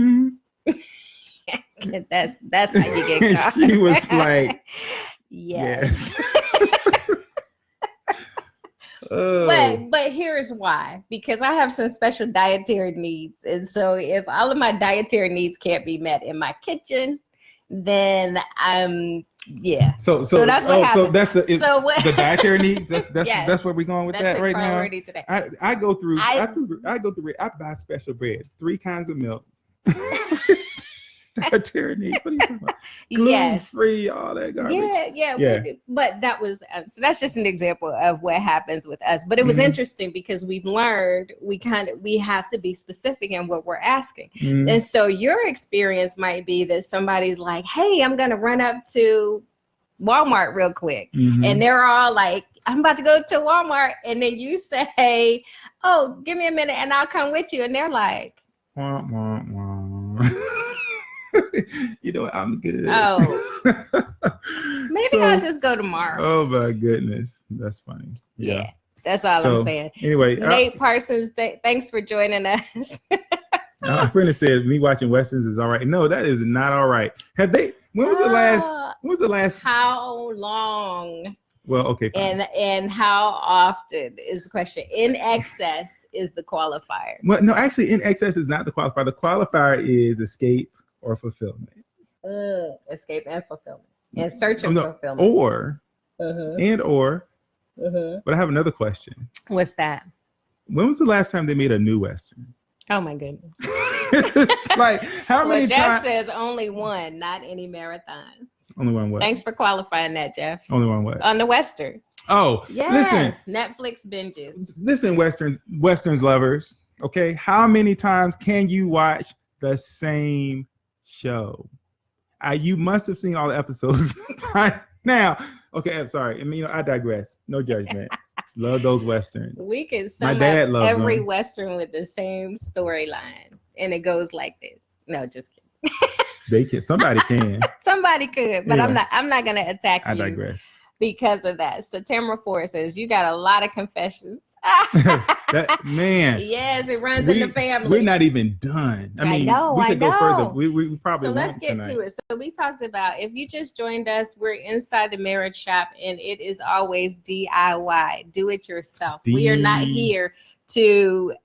That's how you get caught. She was like, yes. But here's why. Because I have some special dietary needs. And so if all of my dietary needs can't be met in my kitchen, then So that's what happened. So that's the dietary needs. That's where we're going with that right now. Today. I go through. I buy special bread, 3 kinds of milk. Dietary needs. What are you talking about? Gluten-free, all that garbage. Yeah. But that was so. That's just an example of what happens with us. But it was interesting because we've learned we have to be specific in what we're asking. And so your experience might be that somebody's like, "Hey, I'm gonna run up to Walmart real quick," and they're all like, "I'm about to go to Walmart," and then you say, "Oh, give me a minute, and I'll come with you," and they're like, "Wah, wah, wah." You know, I'm good. Oh, maybe I'll just go tomorrow. Oh my goodness, that's funny. Yeah, that's all I'm saying. Anyway, Nate Parsons, thanks for joining us. My friend said me watching Westerns is all right. No, that is not all right. Have they? When was the last? How long? Well, okay. Fine. And how often is the question. In excess is the qualifier. Well, no, actually, in excess is not the qualifier. The qualifier is escape or fulfillment. Escape and fulfillment. And search of fulfillment. Or. But I have another question. What's that? When was the last time they made a new Western? Oh my goodness. It's like, how many times? Jeff says only one, not any marathons. Only one what? Thanks for qualifying that, Jeff. Only one what? On the Westerns. Oh, yes. Listen. Netflix binges. Listen, Westerns lovers. Okay. How many times can you watch the same show? You must have seen all the episodes by now. Okay, I'm sorry. I mean, I digress. No judgment. Love those Westerns. We can sum up every Western with the same storyline. And it goes like this. No, just kidding. Somebody can. Somebody could, but anyway, I'm not gonna attack you. I digress. Because of that. So Tamara Ford says, you got a lot of confessions. Man. Yes, it runs in the family. We're not even done. I know. We could go further. We probably won't. So let's get to it. So we talked about, if you just joined us, we're inside the marriage shop, and it is always DIY. Do it yourself. We are not here to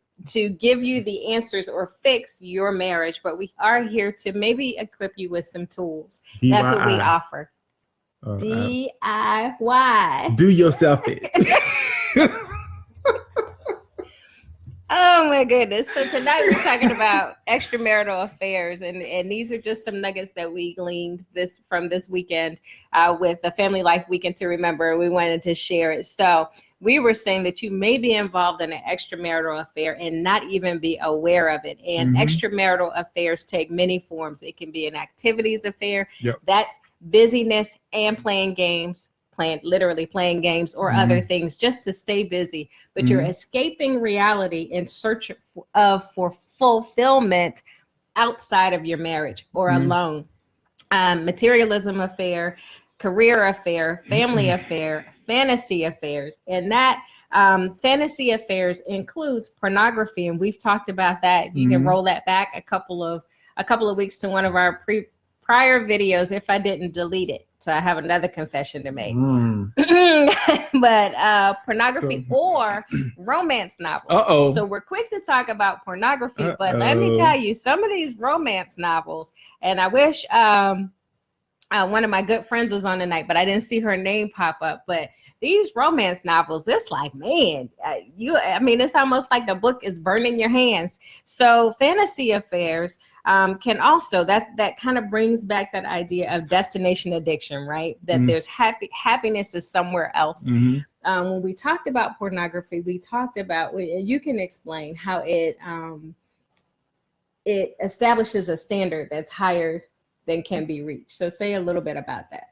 give you the answers or fix your marriage, but we are here to maybe equip you with some tools. DIY. That's what we offer. DIY. Do yourself it. Oh Oh my goodness. So tonight we're talking about extramarital affairs, and these are just some nuggets that we gleaned from this weekend with the Family Life Weekend to Remember. We wanted to share it. So we were saying that you may be involved in an extramarital affair and not even be aware of it. And extramarital affairs take many forms. It can be an activities affair. That's busyness and playing games. Literally playing games or other things just to stay busy, but you're escaping reality in search for fulfillment outside of your marriage or alone. Materialism affair, career affair, family affair, fantasy affairs, and that fantasy affairs includes pornography, and we've talked about that. You can roll that back a couple of weeks to one of our prior videos if I didn't delete it. So I have another confession to make. But pornography or romance novels. So we're quick to talk about pornography, but let me tell you, some of these romance novels, and I wish one of my good friends was on tonight, but I didn't see her name pop up. But these romance novels, it's like, man, it's almost like the book is burning your hands. So fantasy affairs can also, that kind of brings back that idea of destination addiction, right? That there's happiness is somewhere else. When we talked about pornography, we talked about, you can explain how it establishes a standard that's higher than can be reached. So say a little bit about that.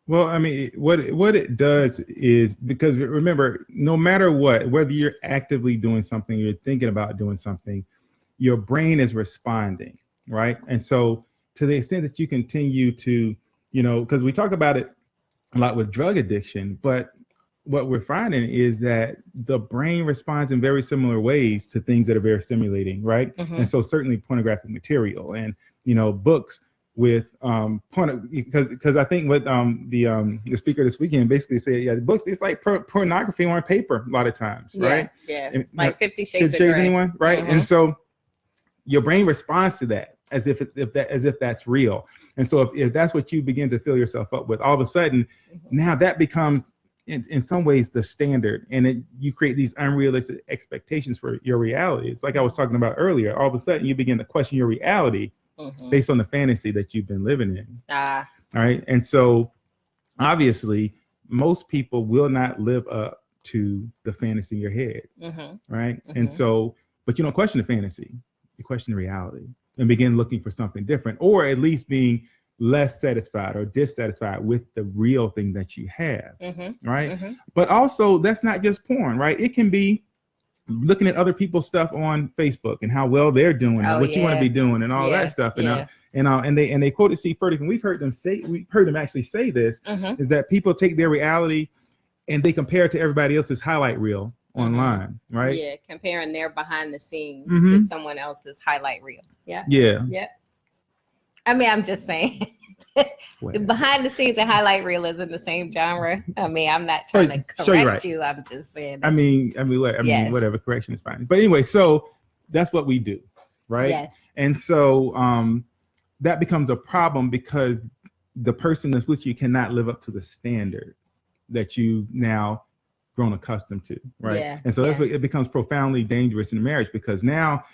Well, I mean, what it does is, because remember, no matter what, whether you're actively doing something, you're thinking about doing something, your brain is responding, right? And so to the extent that you continue to, because we talk about it a lot with drug addiction, but what we're finding is that the brain responds in very similar ways to things that are very stimulating, right? And so certainly pornographic material and, books with because I think what the speaker this weekend basically said, the books, it's like pornography on paper a lot of times, right? And, like 50 Shades of Grey. Anyone, right? And so your brain responds to that as if that's real. And so if that's what you begin to fill yourself up with, all of a sudden now that becomes in some ways the standard, and you create these unrealistic expectations for your reality. It's like I was talking about earlier. All of a sudden you begin to question your reality based on the fantasy that you've been living in. All right. And so obviously most people will not live up to the fantasy in your head. Right. And so, but you don't question the fantasy, you question the reality and begin looking for something different, or at least being less satisfied or dissatisfied with the real thing that you have. Right. But also that's not just porn, right? It can be looking at other people's stuff on Facebook and how well they're doing and what you want to be doing and all that stuff. And they quoted Steve Furtick, and we've heard them actually say this, is that people take their reality and they compare it to everybody else's highlight reel online, right? Yeah, comparing their behind the scenes to someone else's highlight reel. Yeah. I mean, I'm just saying. Behind the scenes and highlight reel is in the same genre. I mean, I'm not trying to correct you. I'm just saying. I mean, whatever, correction is fine. But anyway, so that's what we do, right? Yes. And so that becomes a problem because the person that's with you cannot live up to the standard that you've now grown accustomed to, right? Yeah. And so that's what it becomes profoundly dangerous in marriage, because now,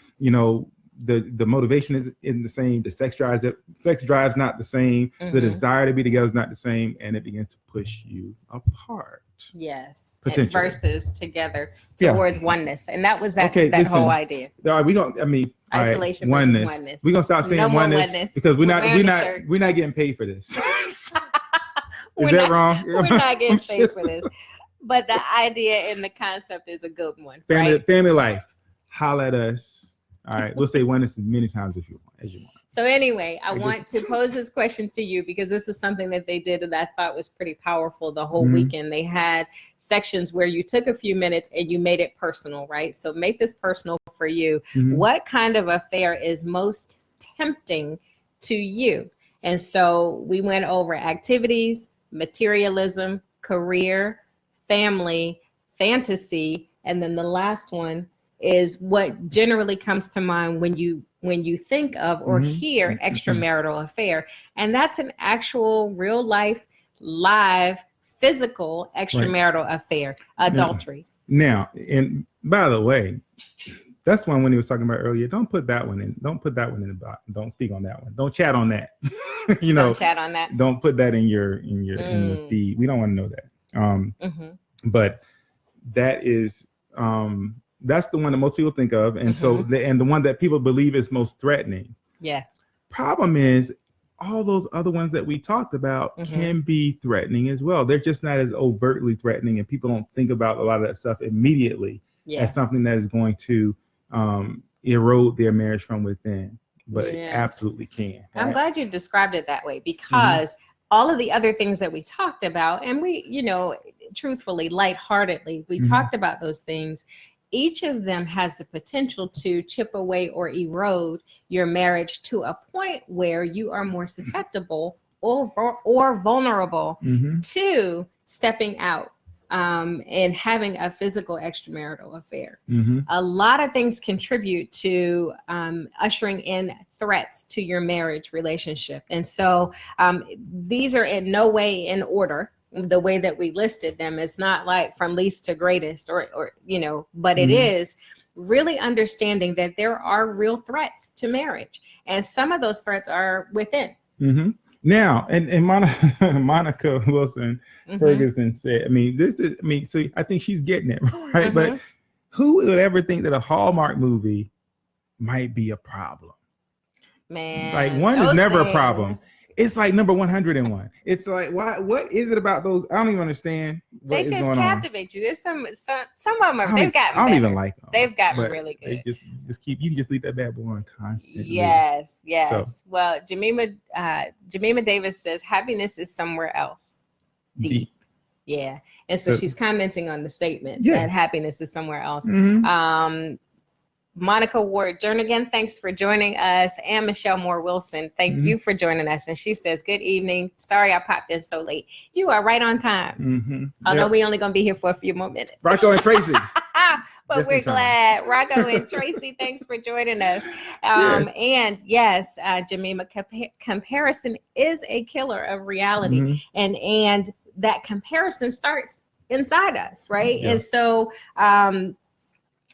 the motivation isn't the same. The sex drive's not the same. The desire to be together is not the same, and it begins to push you apart. Yes, versus together towards oneness, and that was that whole idea. Isolation, oneness. We're gonna stop saying oneness because we're not getting paid for this. Is that wrong? We're not getting paid for this, but the idea and the concept is a good one. Family life. Holla at us. All right, we'll say oneness as many times as you want. So anyway, I want to pose this question to you because this is something that they did that I thought was pretty powerful the whole weekend. They had sections where you took a few minutes and you made it personal, right? So make this personal for you. What kind of affair is most tempting to you? And so we went over activities, materialism, career, family, fantasy, and then the last one is what generally comes to mind when you think of or hear extramarital affair. And that's an actual real life, live, physical extramarital affair, adultery. Now, and by the way, That's one when he was talking about earlier. Don't put that one in. Don't put that one in the box. Don't speak on that one. Don't chat on that. Don't chat on that. Don't put that in in the feed. We don't want to know that. But that is that's the one that most people think of, and so and the one that people believe is most threatening. Yeah. Problem is, all those other ones that we talked about can be threatening as well. They're just not as overtly threatening, and people don't think about a lot of that stuff immediately as something that is going to erode their marriage from within. But it absolutely can. Right? I'm glad you described it that way, because all of the other things that we talked about, and we, truthfully, lightheartedly, we talked about those things. Each of them has the potential to chip away or erode your marriage to a point where you are more susceptible or vulnerable to stepping out and having a physical extramarital affair. A lot of things contribute to ushering in threats to your marriage relationship. And so these are in no way in order. The way that we listed them, it's not like from least to greatest or but it is really understanding that there are real threats to marriage, and some of those threats are within. Now, and Monica Wilson Ferguson said, so I think she's getting it right. But who would ever think that a Hallmark movie might be a problem? Man, like one is never a problem. It's like number 101. It's like, why? What is it about those? I don't even understand what is going on. They just captivate you. There's some of them. They've gotten. I don't even like them. They've gotten really good. They just keep. You can just leave that bad boy on constantly. Yes. So. Well, Jemima Davis says happiness is somewhere else. Deep. Yeah, and so she's commenting on the statement that happiness is somewhere else. Monica Ward Jernigan, thanks for joining us. And Michelle Moore Wilson, thank you for joining us. And she says, good evening. Sorry I popped in so late. You are right on time. Although we only going to be here for a few more minutes. Rocco and Tracy. But just we're glad. Rocco and Tracy, thanks for joining us. And yes, Jemima, comparison is a killer of reality. And that comparison starts inside us, right? And so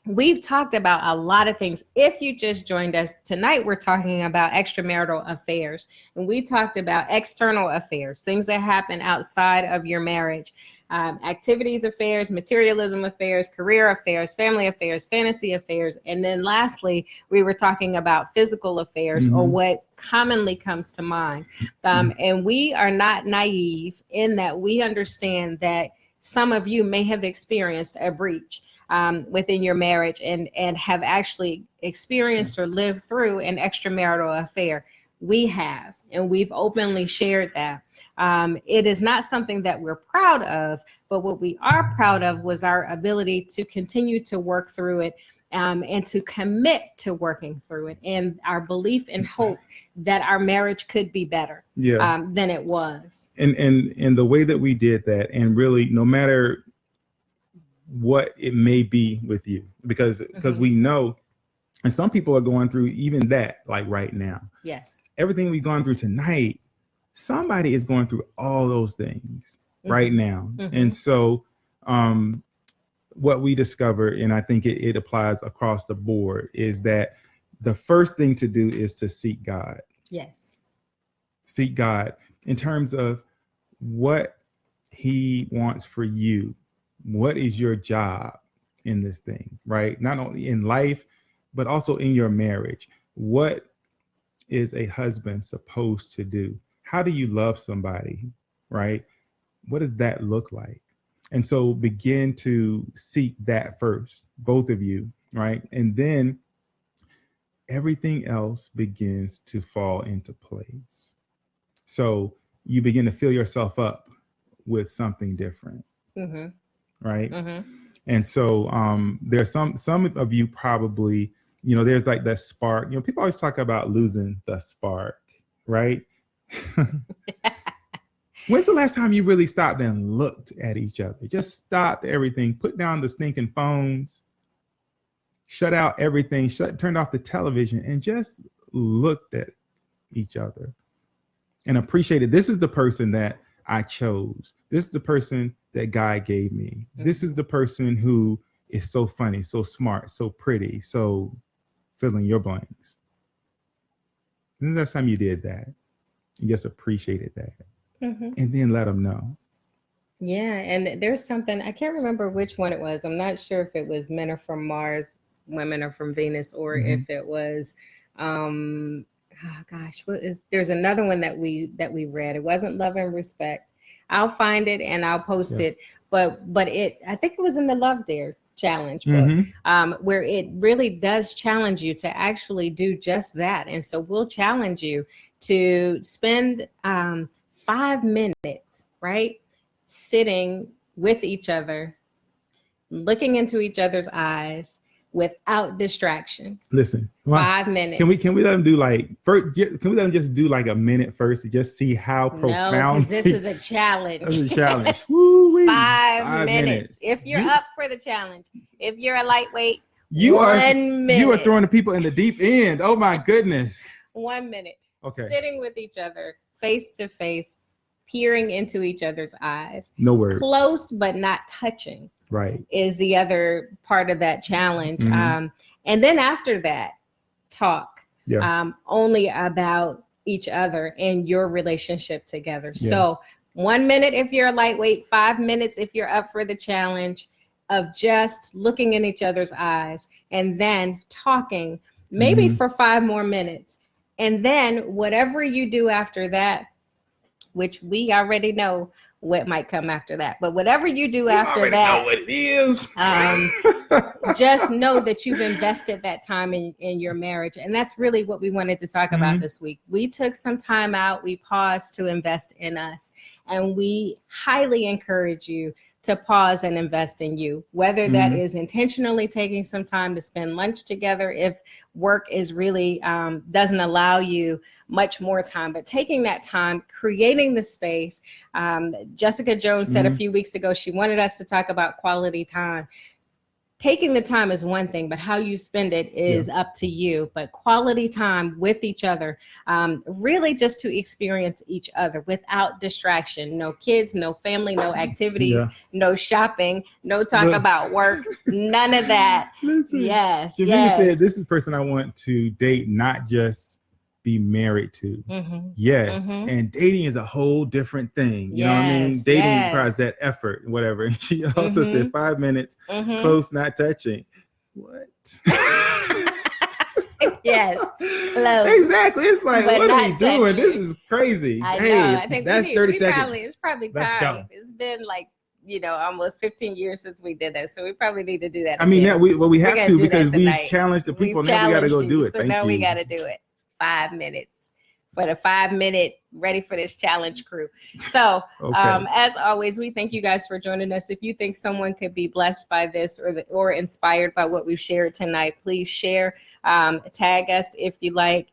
we've talked about a lot of things. If you just joined us tonight, we're talking about extramarital affairs. And we talked about external affairs, things that happen outside of your marriage, activities affairs, materialism affairs, career affairs, family affairs, fantasy affairs. And then lastly, we were talking about physical affairs or what commonly comes to mind. And we are not naive in that we understand that some of you may have experienced a breach within your marriage and have actually experienced or lived through an extramarital affair. We have, and we've openly shared that. It is not something that we're proud of, but what we are proud of was our ability to continue to work through it and to commit to working through it, and our belief and hope that our marriage could be better than it was. And the way that we did that, and really no matter what it may be with you, because we know, and some people are going through even that, like right now. Yes. Everything we've gone through tonight, somebody is going through all those things right now. And so what we discovered, and I think it applies across the board, is that the first thing to do is to seek God. Yes. Seek God in terms of what he wants for you. What is your job in this thing, right? Not only in life, but also in your marriage. What is a husband supposed to do? How do you love somebody, right? What does that look like? And so begin to seek that first, both of you, right? And then everything else begins to fall into place. So you begin to fill yourself up with something different. Right. And so there's some of you probably, there's like that spark. People always talk about losing the spark, right? When's the last time you really stopped and looked at each other? Just stopped everything, put down the stinking phones, shut out everything, turned off the television, and just looked at each other and appreciated, this is the person that I chose. This is the person that God gave me. This is the person who is so funny, so smart, so pretty, so fill in your blanks. And the last time you did that, you just appreciated that. And then let them know. Yeah, and there's something, I can't remember which one it was. I'm not sure if it was Men Are From Mars, Women Are From Venus, or if it was there's another one that we read. It wasn't Love and Respect. I'll find it and I'll post it. But I think it was in the Love Dare challenge book, where it really does challenge you to actually do just that. And so we'll challenge you to spend 5 minutes, right? Sitting with each other, looking into each other's eyes without distraction. Listen, 5 minutes. Can we let them do like first? Can we let them just do like a minute first to just see how profound? No, because this is a challenge. This is a challenge. Woo-wee. 5 minutes. If you're up for the challenge, if you're a lightweight, you 1 minute. You are throwing the people in the deep end. Oh my goodness. 1 minute. Okay. Sitting with each other, face to face, peering into each other's eyes. No words. Close but not touching. Right. Is the other part of that challenge. And then after that, talk only about each other and your relationship together. Yeah. So 1 minute if you're a lightweight, 5 minutes if you're up for the challenge of just looking in each other's eyes, and then talking maybe for 5 more minutes. And then whatever you do after that, which we already know what might come after that, but whatever you do after that, know what it is. Just know that you've invested that time in your marriage. And that's really what we wanted to talk about this week. We took some time out, we paused to invest in us, and we highly encourage you to pause and invest in you, whether that is intentionally taking some time to spend lunch together if work is really doesn't allow you much more time, but taking that time, creating the space. Jessica Jones said a few weeks ago, she wanted us to talk about quality time. Taking the time is one thing, but how you spend it is up to you. But quality time with each other, really just to experience each other without distraction. No kids, no family, no activities, no shopping, no talk about work, none of that. Listen, yes. Jamila said, this is the person I want to date, not just be married to. And dating is a whole different thing. You know what I mean? Dating requires that effort and whatever. And she also said 5 minutes, close, not touching. What? Yes, close. Exactly. It's like, what are we doing? This is crazy. I know. I think that's 30 seconds. It's probably time. It's been like, almost 15 years since we did that. So we probably need to do that. I mean, we have to, because we challenged the people. Now we got to go do it. So now we got to do it. 5 minutes for the 5 minute ready for this challenge crew. So as always, we thank you guys for joining us. If you think someone could be blessed by this or inspired by what we've shared tonight, please share, tag us if you like.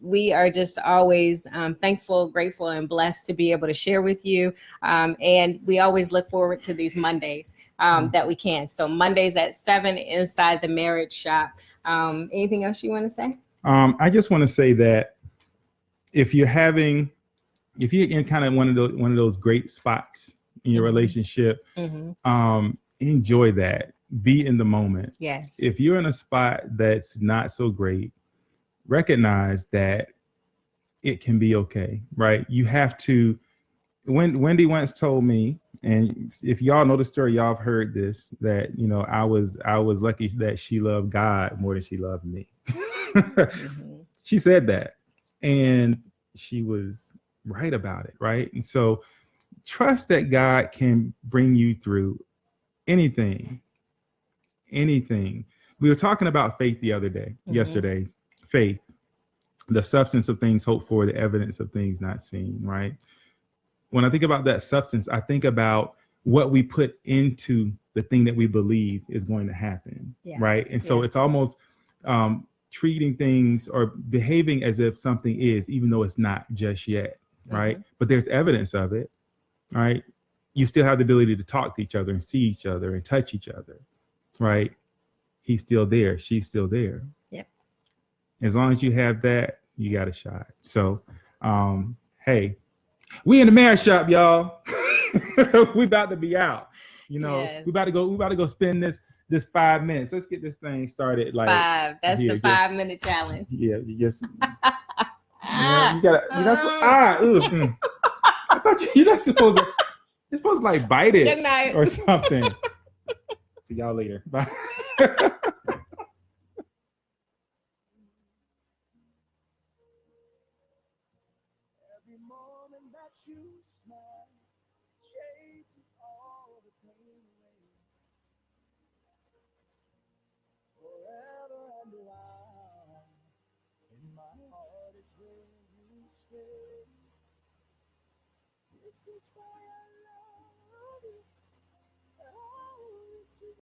We are just always thankful, grateful, and blessed to be able to share with you. And we always look forward to these Mondays that we can. So Mondays at 7 inside the Marriage Shop. Anything else you want to say? I just want to say that if you're in kind of one of those great spots in your relationship, enjoy that. Be in the moment. Yes. If you're in a spot that's not so great, recognize that it can be okay, right? You have to. Wendy once told me, and if y'all know the story, y'all have heard this, that I was lucky that she loved God more than she loved me. She said that, and she was right about it, right? And so trust that God can bring you through anything. We were talking about faith the other day, yesterday. Faith, the substance of things hoped for, the evidence of things not seen, right? When I think about that substance, I think about what we put into the thing that we believe is going to happen, right? And so it's almost treating things or behaving as if something is, even though it's not just yet, right? But there's evidence of it, right? You still have the ability to talk to each other and see each other and touch each other, right? He's still there. She's still there. Yep. As long as you have that, you got a shot. So, hey, we in the Marriage Shop, y'all. We about to be out. You know, Yes. we about to go. We about to go spend this 5 minutes. Let's get this thing started. Like Five. That's here, the 5 minute challenge. yeah, you just you gotta. That's what. I thought you're not supposed to. You're supposed to like bite it Good night. or something. See y'all later. Bye. Every morning that you smile chases all the pain away. Forever and a while, in my heart is where you stay. This is why I